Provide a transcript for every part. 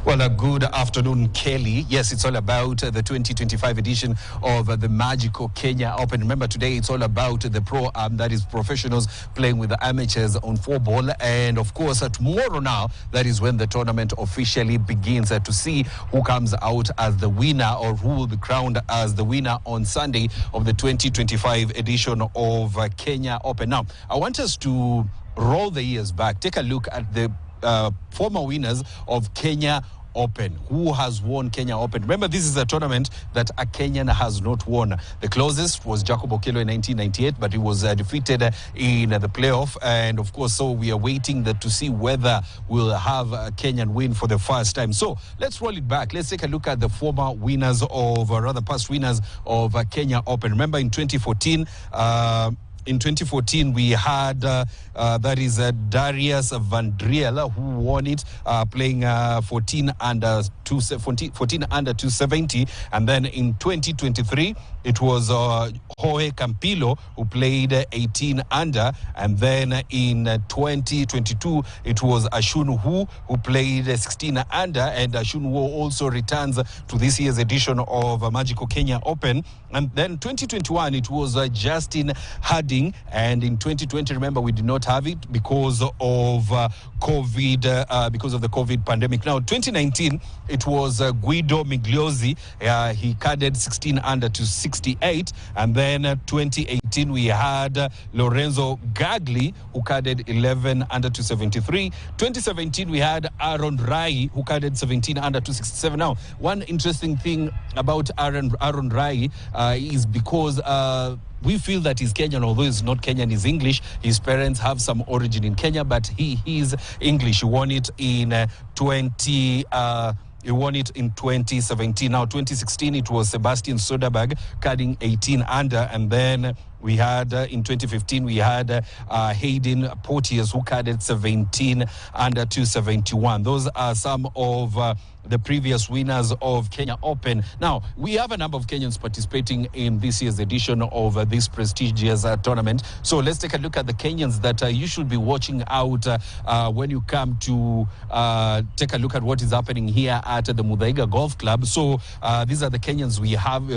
Well, a good afternoon, Kelly. Yes, it's all about the 2025 edition of the Magical Kenya Open. Remember, today it's all about the pro-am, that is professionals playing with the amateurs on 4-ball. And of course, tomorrow now, that is when the tournament officially begins to see who comes out as the winner or who will be crowned as the winner on Sunday of the 2025 edition of Kenya Open. Now, I want us to roll the years back, take a look at the former winners of Kenya Open. Who has won Kenya Open? Remember, this is a tournament that a Kenyan has not won. The closest was Jacob Okello in 1998, but he was defeated in the playoff. And of course, so we are waiting to see whether we'll have a Kenyan win for the first time. So let's roll it back. Let's take a look at the former winners of, rather past winners of Kenya Open. Remember, in 2014, we had, that is Darius Van Driel, who won it, playing 14 under 270. And then in 2023, it was Jorge Campillo, who played 18 under. And then in 2022, it was Ashun Hu, who played 16 under. And Ashun Hu also returns to this year's edition of Magical Kenya Open. And then 2021, it was Justin Harding. And in 2020, remember, we did not have it because of COVID, because of the COVID pandemic. Now, 2019, it was Guido Migliozzi. He carded 16 under to 68. And then 2018, we had Lorenzo Gagli, who carded 11 under to 73. 2017, we had Aaron Rai, who carded 17 under to 67. Now, one interesting thing about Aaron Rai is because we feel that he's Kenyan, although he's not Kenyan, he's English. His parents have some origin in Kenya, but he is English. He won it in 2017. Now, 2016, it was Sebastian Soderberg carding 18 under. And then we had, in 2015, we had Hayden Porteous, who carded 17 under to 71. Those are some of the previous winners of Kenya Open. Now, we have a number of Kenyans participating in this year's edition of this prestigious tournament. So let's take a look at the Kenyans that you should be watching out when you come to take a look at what is happening here at the Muthaiga Golf Club. So these are the Kenyans we have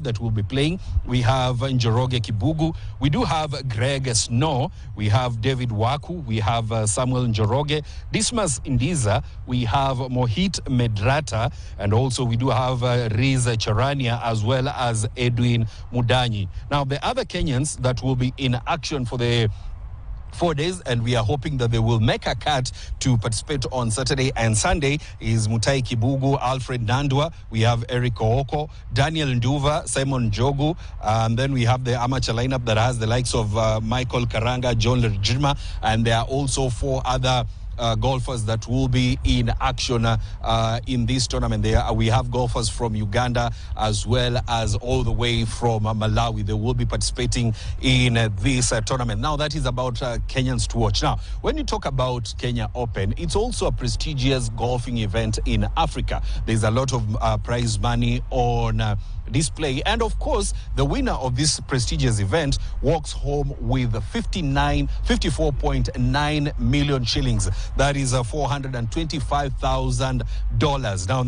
that will be playing. We have Njoroge Kibugu. We do have Greg Snow. We have David Waku. We have Samuel Njoroge. Dismas Indiza. We have Mohit Medrata, and also we do have Riz Charania as well as Edwin Mudanyi. Now, the other Kenyans that will be in action for the 4 days, and we are hoping that they will make a cut to participate on Saturday and Sunday, is Mutai Kibugu, Alfred Nandwa, we have Eric Ooko, Daniel Nduva, Simon Jogu, and then we have the amateur lineup that has the likes of Michael Karanga, John Lerjima, and there are also 4 other golfers that will be in action in this tournament. We have golfers from Uganda as well as all the way from Malawi. They will be participating in this tournament. Now, that is about Kenyans to watch. Now, when you talk about Kenya Open, it's also a prestigious golfing event in Africa. There's a lot of prize money on display, and of course the winner of this prestigious event walks home with 54.9 million shillings. That is $425,000. Now,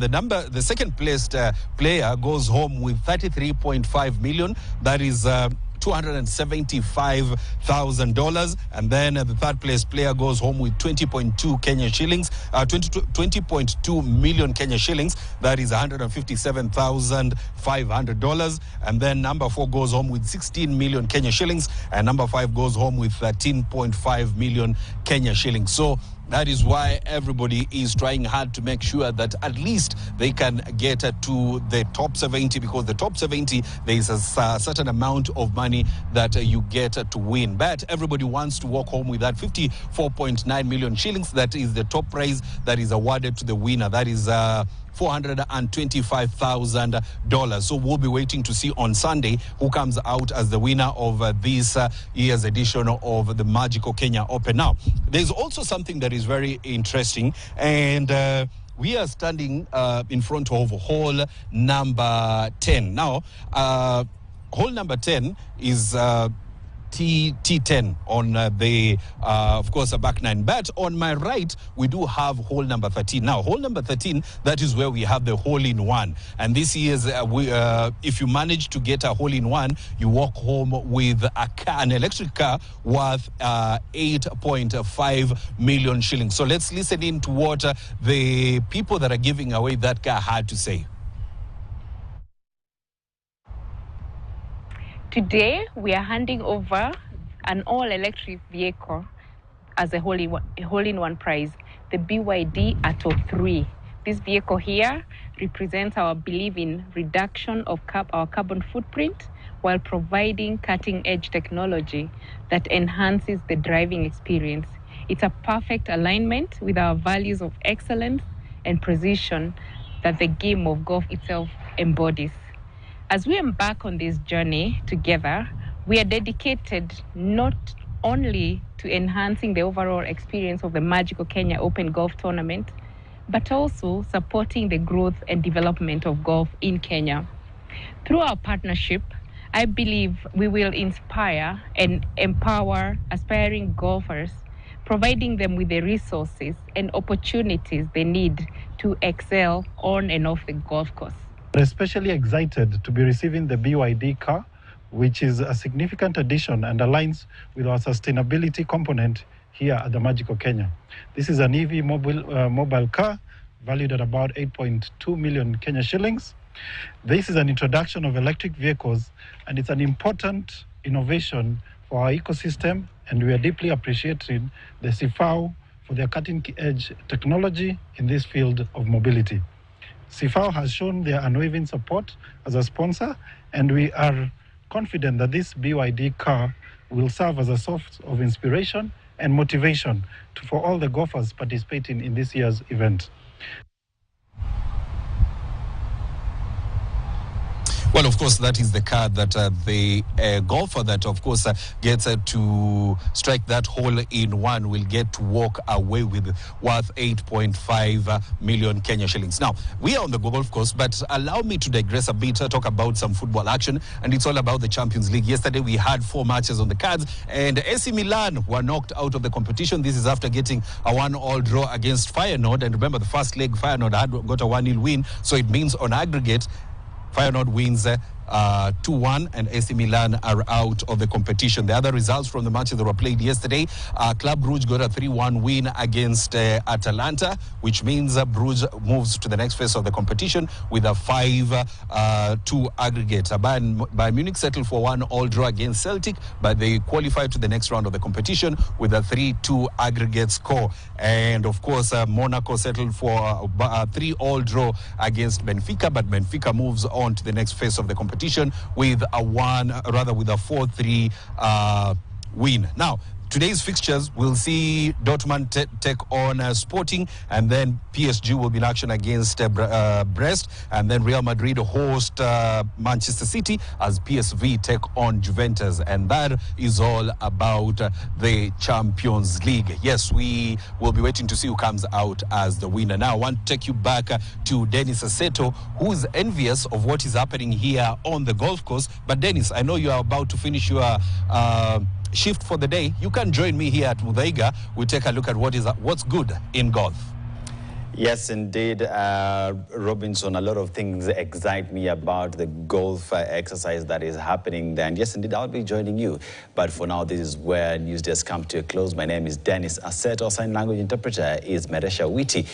the second placed player goes home with 33.5 million. That is $275,000, and then the third place player goes home with 20.2 Kenya shillings, 20.2 million Kenya shillings. That is $157,500, and then number 4 goes home with 16 million Kenya shillings, and number 5 goes home with 13.5 million Kenya shillings. So that is why everybody is trying hard to make sure that at least they can get to the top 70, because the top 70, there is a certain amount of money that you get to win. But everybody wants to walk home with that 54.9 million shillings. That is the top prize that is awarded to the winner. That is $425,000. So we'll be waiting to see on Sunday who comes out as the winner of this year's edition of the Magical Kenya Open. Now, there's also something that is very interesting, and we are standing in front of hole number 10. Now, hole number 10 is T10 on of course, a back nine. But on my right, we do have hole number 13. Now, hole number 13, that is where we have the hole-in-one. And this is, if you manage to get a hole-in-one, you walk home with an electric car worth 8.5 million shillings. So let's listen in to what the people that are giving away that car had to say. Today, we are handing over an all-electric vehicle as a hole-in-one prize, the BYD Atto 3. This vehicle here represents our belief in reduction of our carbon footprint while providing cutting-edge technology that enhances the driving experience. It's a perfect alignment with our values of excellence and precision that the game of golf itself embodies. As we embark on this journey together, we are dedicated not only to enhancing the overall experience of the Magical Kenya Open Golf Tournament, but also supporting the growth and development of golf in Kenya. Through our partnership, I believe we will inspire and empower aspiring golfers, providing them with the resources and opportunities they need to excel on and off the golf course. We're especially excited to be receiving the BYD car, which is a significant addition and aligns with our sustainability component here at the Magical Kenya. This is an EV mobile car valued at about 8.2 million Kenya shillings. This is an introduction of electric vehicles, and it's an important innovation for our ecosystem, and we are deeply appreciating the CIFAO for their cutting-edge technology in this field of mobility. CIFAO has shown their unwavering support as a sponsor, and we are confident that this BYD car will serve as a source of inspiration and motivation for all the golfers participating in this year's event. Well, of course, that is the card that the golfer that, of course, gets to strike that hole in one will get to walk away with worth 8.5 million Kenya shillings. Now, we are on the golf course, but allow me to digress a bit, talk about some football action, and it's all about the Champions League. Yesterday, we had 4 matches on the cards, and AC Milan were knocked out of the competition. This is after getting a 1-1 draw against Feyenoord, and remember, the first leg, Feyenoord had got a 1-0 win, so it means on aggregate, Feyenoord wins 2-1, and AC Milan are out of the competition. The other results from the matches that were played yesterday, Club Brugge got a 3-1 win against Atalanta, which means Brugge moves to the next phase of the competition with a 5-2 aggregate. Bayern Munich settled for 1-1 draw against Celtic, but they qualified to the next round of the competition with a 3-2 aggregate score. And of course, Monaco settled for a 3-3 draw against Benfica, but Benfica moves on to the next phase of the competition with a 4-3 win. Now, today's fixtures, we'll see Dortmund take on Sporting, and then PSG will be in action against Brest, and then Real Madrid host Manchester City as PSV take on Juventus, and that is all about the Champions League. Yes, we will be waiting to see who comes out as the winner. Now, I want to take you back to Dennis Aseto, who is envious of what is happening here on the golf course. But Dennis, I know you are about to finish your shift for the day. You can join me here at Muthaiga. We'll take a look at what's good in golf. Yes, indeed, Robinson. A lot of things excite me about the golf exercise that is happening there. And yes, indeed, I'll be joining you. But for now, this is where news desk come to a close. My name is Dennis Aseto. Sign language interpreter is Meresha Witi.